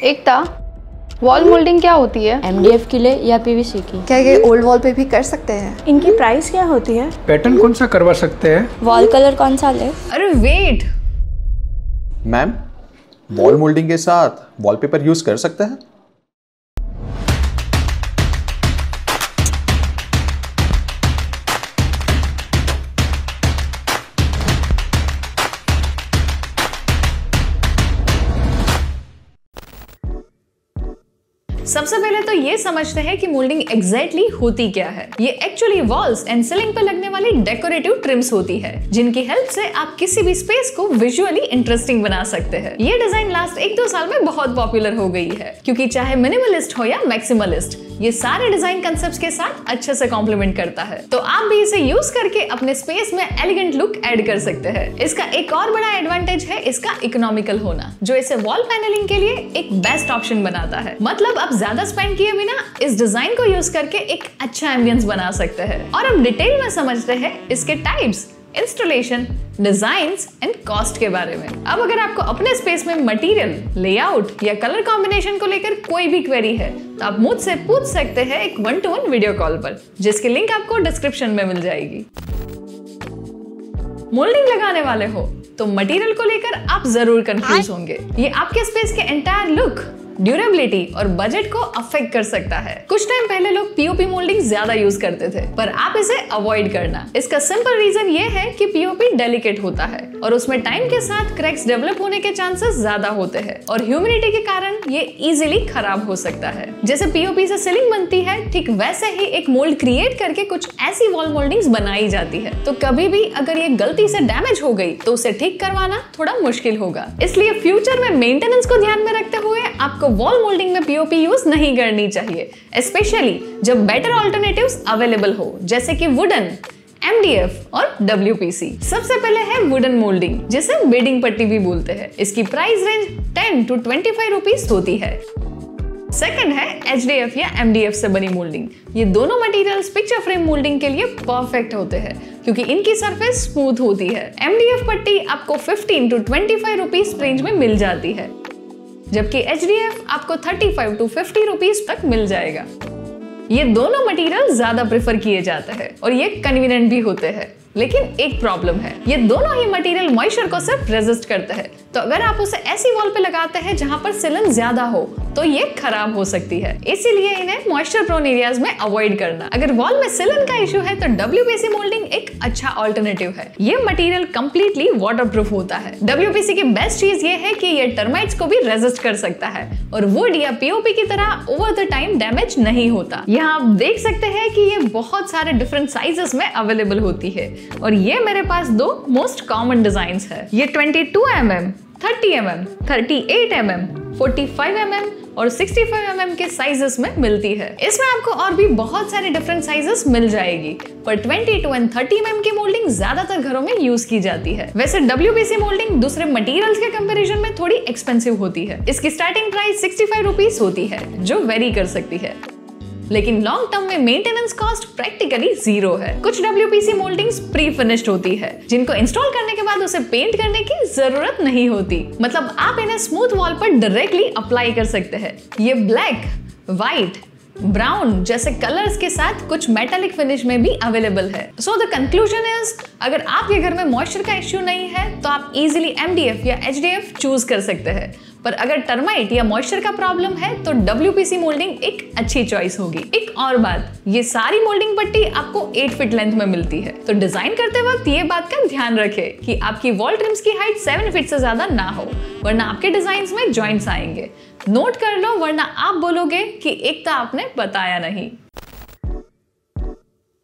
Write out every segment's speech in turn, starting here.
एकता, wall moulding क्या होती है? MDF की ले या PVC की? क्या ये ओल्ड वॉल पे भी कर सकते हैं? इनकी प्राइस क्या होती है? पैटर्न कौन सा करवा सकते हैं? वॉल कलर कौन सा ले? अरे वेट, मैम, वॉल मोल्डिंग के साथ वॉलपेपर यूज कर सकते हैं? सबसे पहले तो ये समझते हैं कि मोल्डिंग एग्जैक्टली होती क्या है। ये एक्चुअली वॉल्स एंड सीलिंग पर लगने वाली डेकोरेटिव ट्रिम्स होती है, जिनकी हेल्प से आप किसी भी स्पेस को विजुअली इंटरेस्टिंग बना सकते हैं। ये डिजाइन लास्ट 1-2 साल में बहुत पॉपुलर हो गई है, क्योंकि चाहे मिनिमलिस्ट हो या मैक्सिमलिस्ट, ये सारे डिजाइन कंसेप्ट्स के साथ अच्छे से कॉम्प्लीमेंट करता है। तो आप भी इसे यूज करके अपने स्पेस में एलिगेंट लुक ऐड कर सकते हैं। इसका एक और बड़ा एडवांटेज है इसका इकोनॉमिकल होना, जो इसे वॉल पैनलिंग के लिए एक बेस्ट ऑप्शन बनाता है। मतलब आप ज्यादा स्पेंड किए बिना इस डिजाइन को यूज करके एक अच्छा एम्बियंस बना सकते हैं। और अब डिटेल में समझते हैं इसके types, installation, designs and cost के बारे में। अब अगर आपको अपने स्पेस में मटेरियल, लेआउट या कलर कॉम्बिनेशन को लेकर कोई भी क्वेरी है, तो आप मुझसे पूछ सकते हैं एक 1-to-1 वीडियो कॉल पर, जिसकी लिंक आपको डिस्क्रिप्शन में मिल जाएगी। मोल्डिंग लगाने वाले हो तो मटेरियल को लेकर आप जरूर कंफ्यूज होंगे। ये आपके स्पेस के एंटायर लुक, ड्यूरेबिलिटी और बजट को अफेक्ट कर सकता है। कुछ टाइम पहले लोग पीओपी मोल्डिंग ज्यादा यूज करते थे, पर आप इसे अवॉइड करना। इसका सिंपल रीजन ये है कि पीओपी डेलिकेट होता है और उसमें टाइम के साथ क्रैक्स डेवलप होने के चांसेस ज्यादा होते हैं और ह्यूमिडिटी के कारण ये इजीली खराब हो सकता है। जैसे पीओपी से सीलिंग बनती है, ठीक वैसे ही एक मोल्ड क्रिएट करके कुछ ऐसी वॉल मोल्डिंग्स बनाई जाती है। तो कभी भी अगर ये गलती से डैमेज हो गई तो उसे ठीक करवाना थोड़ा मुश्किल होगा। इसलिए फ्यूचर में मेंटेनेंस को ध्यान में रखते हुए आपको वॉल मोल्डिंग में पीओपी यूज नहीं करनी चाहिए, स्पेशली जब बेटर ऑल्टरनेटिव्स अवेलेबल हो, जैसे कि वुडन, MDF और WPC। सबसे पहले है वुडन मोल्डिंग, जिसे बेडिंग पट्टी भी बोलते हैं। इसकी प्राइस रेंज 10 to 25 रुपीस होती है। सेकंड है HDF या MDF से बनी मोल्डिंग। ये दोनों मटेरियल्स पिक्चर फ्रेम मोल्डिंग के लिए परफेक्ट होते हैं, क्योंकि इनकी सरफेस स्मूथ होती है। MDF पट्टी आपको 15 to 25 रुपीस रेंज में मिल जाती है, जबकि HDF आपको 35 to 50 रुपीस तक मिल जाएगा। ये दोनों मटेरियल ज्यादा प्रेफर किए जाते हैं और ये कन्वीनियंट भी होते हैं, लेकिन एक प्रॉब्लम है, ये दोनों ही मटेरियल मॉइस्चर को सिर्फ रेजिस्ट करते हैं। तो अगर आप उसे ऐसी वॉल पे लगाते हैं जहां पर सीलन ज्यादा हो, तो ये खराब हो सकती है। इसीलिए इन्हें मॉइस्चर प्रोन एरियाज में अवॉइड करना। अगर वॉल में सीलन का इशू है तो WPC मोल्डिंग एक अच्छा ऑल्टरनेटिव है। ये मटेरियल कंप्लीटली वाटरप्रूफ होता है। WPC की बेस्ट चीज ये है कि ये टर्माइट्स को भी रेजिस्ट कर सकता है और वुड या POP की तरह ओवर द टाइम डैमेज नहीं होता। यहाँ आप देख सकते हैं कि ये बहुत सारे डिफरेंट साइजेस में अवेलेबल होती है और ये मेरे पास 2 मोस्ट कॉमन डिजाइन्स है। ये 22 mm, 30 mm, 38 mm, 45 mm और 65 mm के साइजेस में मिलती है। इसमें आपको और भी बहुत सारे डिफरेंट साइजेस मिल जाएगी, पर 22 और 30 mm की मोल्डिंग ज्यादातर घरों में यूज की जाती है। वैसे WPC मोल्डिंग दूसरे मटेरियल्स के कंपैरिजन में थोड़ी एक्सपेंसिव होती है। इसकी स्टार्टिंग प्राइस 65 रुपीस होती है, जो वेरी कर सकती है, लेकिन लॉन्ग टर्म में मेंटेनेंस कॉस्ट प्रैक्टिकली 0 है। कुछ WPC मोल्डिंग्स प्री फिनिश्ड होती है, जिनको इंस्टॉल करने के बाद उसे पेंट करने की जरूरत नहीं होती। मतलब आप इन्हें स्मूथ वॉल पर डायरेक्टली अप्लाई कर सकते हैं। ये ब्लैक, व्हाइट, ब्राउन जैसे कलर्स के साथ कुछ मेटालिक फिनिश में भी अवेलेबल है। सो द कंक्लूजन इज, अगर आपके घर में मॉइस्चर का इश्यू नहीं है तो आप इजीली MDF या HDF चूज कर सकते हैं, पर अगर टर्माइट या मॉइस्चर का प्रॉब्लम है तो WPC मोल्डिंग एक अच्छी चॉइस होगी। एक और बात, ये सारी मोल्डिंग पट्टी आपको 8 फीट लेंथ में मिलती है, तो डिजाइन करते वक्त ये बात का ध्यान रखें कि आपकी वॉल ट्रिम्स की हाइट 7 फीट से ज्यादा ना हो, वरना आपके डिजाइन में जॉइंट्स आएंगे। नोट कर लो, वरना आप बोलोगे कि एकता आपने बताया नहीं।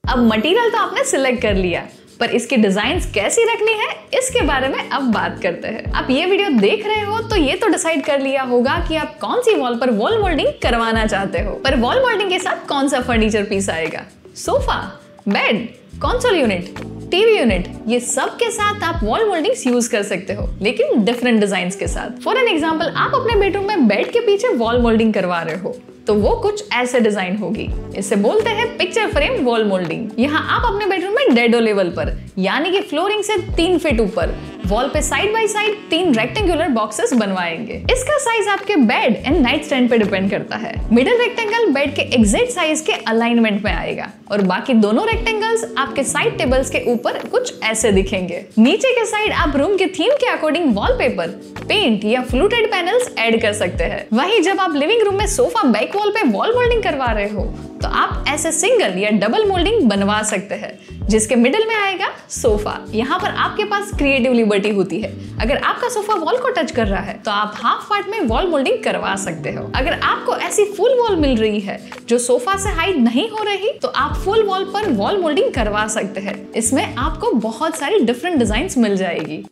अब मटेरियल तो आपने सिलेक्ट कर लिया, पर इसकी डिजाइन्स कैसी रखनी है इसके बारे में अब बात करते हैं। आप ये वीडियो देख रहे हो तो ये तो डिसाइड कर लिया होगा कि आप कौन सी वॉल पर वॉल मोल्डिंग करवाना चाहते हो, पर वॉल मोल्डिंग के साथ कौन सा फर्नीचर पीस आएगा, sofa, bed, console unit, TV unit, ये सब के साथ आप वॉल मोल्डिंग्स यूज कर सकते हो, लेकिन डिफरेंट डिजाइन्स के साथ। फॉर एन एग्जांपल, आप अपने बेडरूम में बेड के पीछे वॉल मोल्डिंग करवा रहे हो, तो वो कुछ ऐसे डिजाइन होगी। इसे बोलते हैं पिक्चर फ्रेम वॉल मोल्डिंग। यहाँ आप अपने बेडरूम में डेडो लेवल पर, यानी कि फ्लोरिंग से 3 फीट ऊपर वॉल पे side by side 3 rectangular boxes बनवाएंगे। इसका साइज आपके बेड एंड नाइट स्टैंड पे डिपेंड करता है। मिडिल रेक्टेंगल बेड के एग्जैक्ट साइज के अलाइनमेंट में आएगा और बाकी दोनों रेक्टेंगल्स आपके साइड टेबल्स के ऊपर कुछ ऐसे दिखेंगे। नीचे के साइड आप रूम के थीम के अकॉर्डिंग वॉलपेपर, पेंट या फ्लूटेड पैनल्स ऐड कर सकते हैं। वहीं जब आप लिविंग रूम में सोफा बैक वॉल पे वॉल मोल्डिंग करवा रहे हो तो आप ऐसे सिंगल या डबल मोल्डिंग बनवा सकते हैं, जिसके मिडिल में आएगा सोफा। यहाँ पर आपके पास क्रिएटिव लिबर्टी होती है। अगर आपका सोफा वॉल को टच कर रहा है तो आप हाफ पार्ट में वॉल मोल्डिंग करवा सकते हो। अगर आपको ऐसी फुल वॉल मिल रही है जो सोफा से हाइड नहीं हो रही तो आप फुल वॉल पर वॉल मोल्डिंग करवा सकते हैं। इसमें आपको बहुत सारी डिफरेंट डिजाइन्स मिल जाएगी।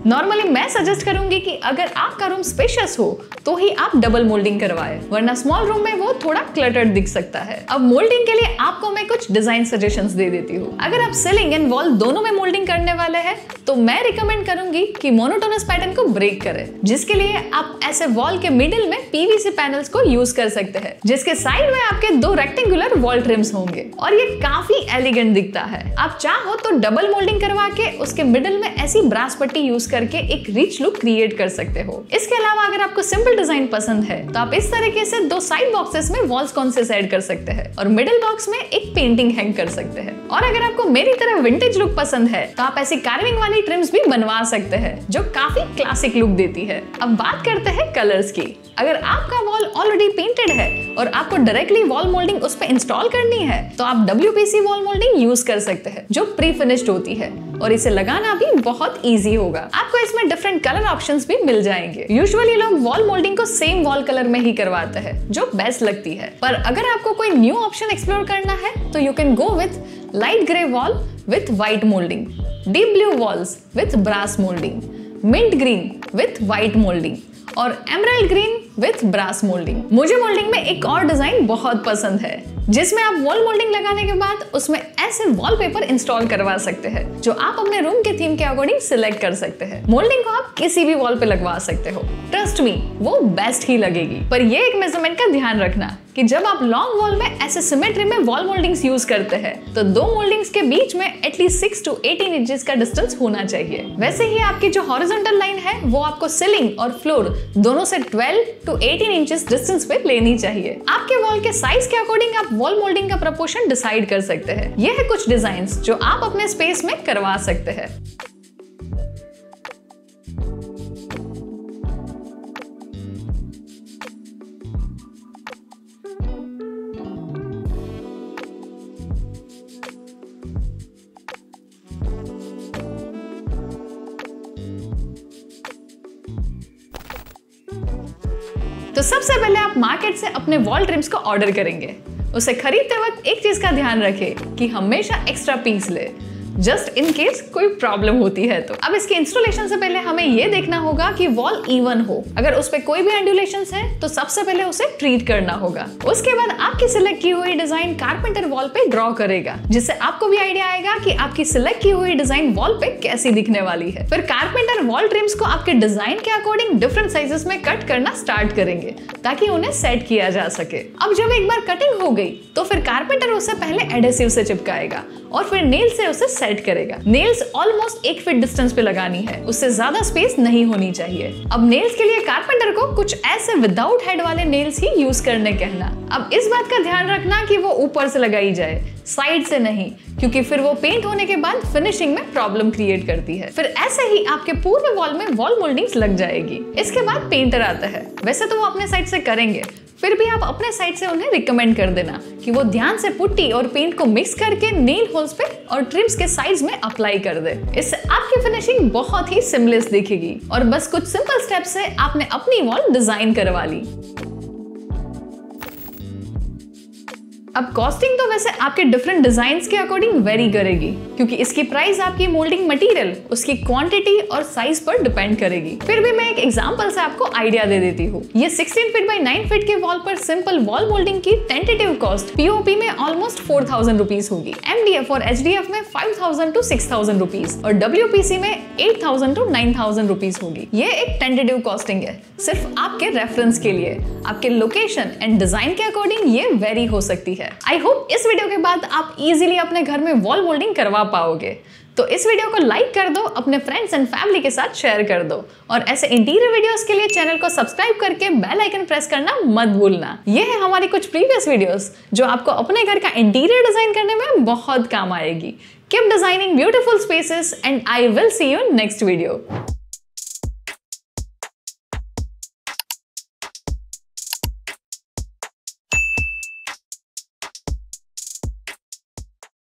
नॉर्मली मैं सजेस्ट करूंगी कि अगर आपका रूम स्पेशियस हो तो ही आप डबल मोल्डिंग करवाएं, वरना स्मॉल रूम में वो थोड़ा क्लटर्ड दिख सकता है। अब मोल्डिंग के लिए आपको मैं कुछ डिजाइन सजेशंस दे देती हूँ। अगर आप सीलिंग एंड वॉल दोनों में मोल्डिंग करने वाले हैं तो मैं रिकमेंड करूंगी कि मोनोटोनस पैटर्न को ब्रेक करें, जिसके लिए आप ऐसे वॉल के मिडिल में पीवीसी पैनल्स को यूज कर सकते हैं, जिसके साइड में आपके 2 रेक्टेंगुलर वॉल ट्रिम्स होंगे और ये काफी एलिगेंट दिखता है। आप चाहो तो डबल मोल्डिंग करवा के उसके मिडिल में ऐसी ब्रास पट्टी यूज करके एक रिच लुक क्रिएट कर सकते हो। इसके अलावा अगर आपको सिंपल डिजाइन पसंद है तो आप इस तरीके से 2 साइड बॉक्सेस में वॉल्स कॉन्सेस ऐड कर सकते हैं और मिडिल बॉक्स में एक पेंटिंग हैंग कर सकते हैं। और अगर आपको मेरी तरह विंटेज लुक पसंद है तो आप ऐसी कार्विंग वाली ट्रिम्स भी बनवा सकते हैं जो काफी क्लासिक लुक देती है। अब बात करते हैं कलर्स की। अगर आपका वॉल ऑलरेडी पेंटेड है और आपको डायरेक्टली वॉल मोल्डिंग उस पे इंस्टॉल करनी है तो आप WPC वॉल मोल्डिंग यूज कर सकते हैं, जो प्री फिनिश्ड होती है और इसे लगाना भी बहुत इजी होगा। आपको इसमें डिफरेंट कलर ऑप्शंस भी मिल जाएंगे। यूजुअली लोग वॉल मोल्डिंग को सेम वॉल कलर में ही करवाते हैं, जो बेस्ट लगती है। पर अगर आपको कोई न्यू ऑप्शन एक्सप्लोर करना है तो you can go with light grey wall with white moulding, deep blue walls with brass moulding, mint green with white moulding और emerald green with brass moulding. मुझे मोल्डिंग में एक और डिजाइन बहुत पसंद है, जिसमें आप वॉल मोल्डिंग लगाने के बाद उसमें ऐसे वॉलपेपर इंस्टॉल करवा सकते हैं, जो आप अपने रूम के थीम के अकॉर्डिंग सिलेक्ट कर सकते हैं। मोल्डिंग को आप किसी भी वॉल पे लगवा सकते हो, ट्रस्ट मी वो बेस्ट ही लगेगी। पर ये एक मेजरमेंट का ध्यान रखना कि जब आप लॉन्ग वॉल में ऐसे सिमेट्री में वॉल मोल्डिंग्स यूज करते हैं तो 2 मोल्डिंग्स के बीच में एटलीस्ट 6 to 18 इंचेस का डिस्टेंस होना चाहिए। वैसे ही आपकी जो हॉरिजॉन्टल लाइन है वो आपको सीलिंग और फ्लोर दोनों से 12 to 18 इंचेस डिस्टेंस पे लेनी चाहिए। आपके वॉल के साइज के अकॉर्डिंग आप वॉल मोल्डिंग का प्रोपोर्शन डिसाइड कर सकते हैं। ये है कुछ डिजाइन्स जो आप अपने स्पेस में करवा सकते हैं। तो सबसे पहले आप मार्केट से अपने वॉल ट्रिम्स को ऑर्डर करेंगे। उसे खरीदते वक्त एक चीज का ध्यान रखें कि हमेशा एक्स्ट्रा पीस ले, जस्ट इन केस कोई प्रॉब्लम होती है तो। अब इसके इंस्टॉलेशन से पहले हमें यह देखना होगा कि वॉल इवन हो। अगर उस पे कोई भी एंडुलेशंस है तो सबसे पहले उसे ट्रीट करना होगा। उसके बाद आपकी सिलेक्ट की हुई डिजाइन कारपेंटर वॉल पे ड्रॉ करेगा, जिससे आपको भी आइडिया आएगा कि आपकी सिलेक्ट की हुई डिजाइन वॉल पे कैसी दिखने वाली है। फिर कारपेंटर वॉल ट्रिम्स को आपके डिजाइन के अकॉर्डिंग डिफरेंट साइजेस में कट करना स्टार्ट करेंगे ताकि उन्हें सेट किया जा सके। अब जब एक बार कटिंग हो गई तो फिर कारपेंटर उसे पहले एडेसिव से चिपकाएगा और फिर नेल से उसे सेट करेगा। नेल्स ऑलमोस्ट 1 फीट डिस्टेंस पे लगानी है, उससे ज्यादा स्पेस नहीं होनी चाहिए। अब नेल्स के लिए कारपेंटर को कुछ ऐसे विदाउट हेड वाले नेल्स ही यूज करने कहना। अब इस बात का ध्यान रखना कि वो ऊपर से लगाई जाए, साइड से नहीं, क्योंकि फिर वो पेंट होने के बाद फिनिशिंग में प्रॉब्लम क्रिएट करती है। फिर ऐसे ही आपके पूरे वॉल में वॉल मोल्डिंग्स लग जाएगी। इसके बाद पेंटर आता है। वैसे तो वो अपने साइड से करेंगे, फिर भी आप अपने साइड से उन्हें रिकमेंड कर देना कि वो ध्यान से पुट्टी और पेंट को मिक्स करके नेल होल्स पे और ट्रिम्स के साइड्स में अप्लाई कर दे। इससे आपकी फिनिशिंग बहुत ही सिमलेस दिखेगी और बस कुछ सिंपल स्टेप्स से आपने अपनी वॉल डिजाइन करवा ली। अब कॉस्टिंग तो वैसे आपके डिफरेंट डिजाइन्स के अकॉर्डिंग वेरी करेगी, क्योंकि इसकी प्राइस आपकी मोल्डिंग मटेरियल, उसकी क्वांटिटी और साइज पर डिपेंड करेगी। फिर भी मैं एक एग्जांपल से आपको आइडिया दे देती हूँ। ये 16 फीट बाय 9 फीट के वॉल पर सिंपल वॉल मोल्डिंग की टेंटेटिव कॉस्ट पीओपी में ऑलमोस्ट 4000 रुपीज होगी, MDF और HDF में 5000 to 6000 रुपीज और WPC में 8000 to 9000 रुपीज होगी। ये एक टेंटेटिव कॉस्टिंग है, सिर्फ आपके रेफरेंस के लिए। आपके लोकेशन एंड डिजाइन के अकॉर्डिंग ये वेरी हो सकती है। है। आई होप इस वीडियो के बाद आप इजीली अपने घर में वॉल मोल्डिंग करवा पाओगे। तो इस वीडियो को लाइक कर दो, अपने फ्रेंड्स एंड फैमिली के साथ शेयर कर दो और ऐसे इंटीरियर वीडियोस के लिए चैनल को सब्सक्राइब करके बेल आइकन प्रेस करना मत भूलना। ये है हमारी कुछ प्रीवियस वीडियोस जो आपको अपने घर का इंटीरियर डिजाइन करने में बहुत काम आएगी। Keep designing beautiful spaces and I will see you in next video.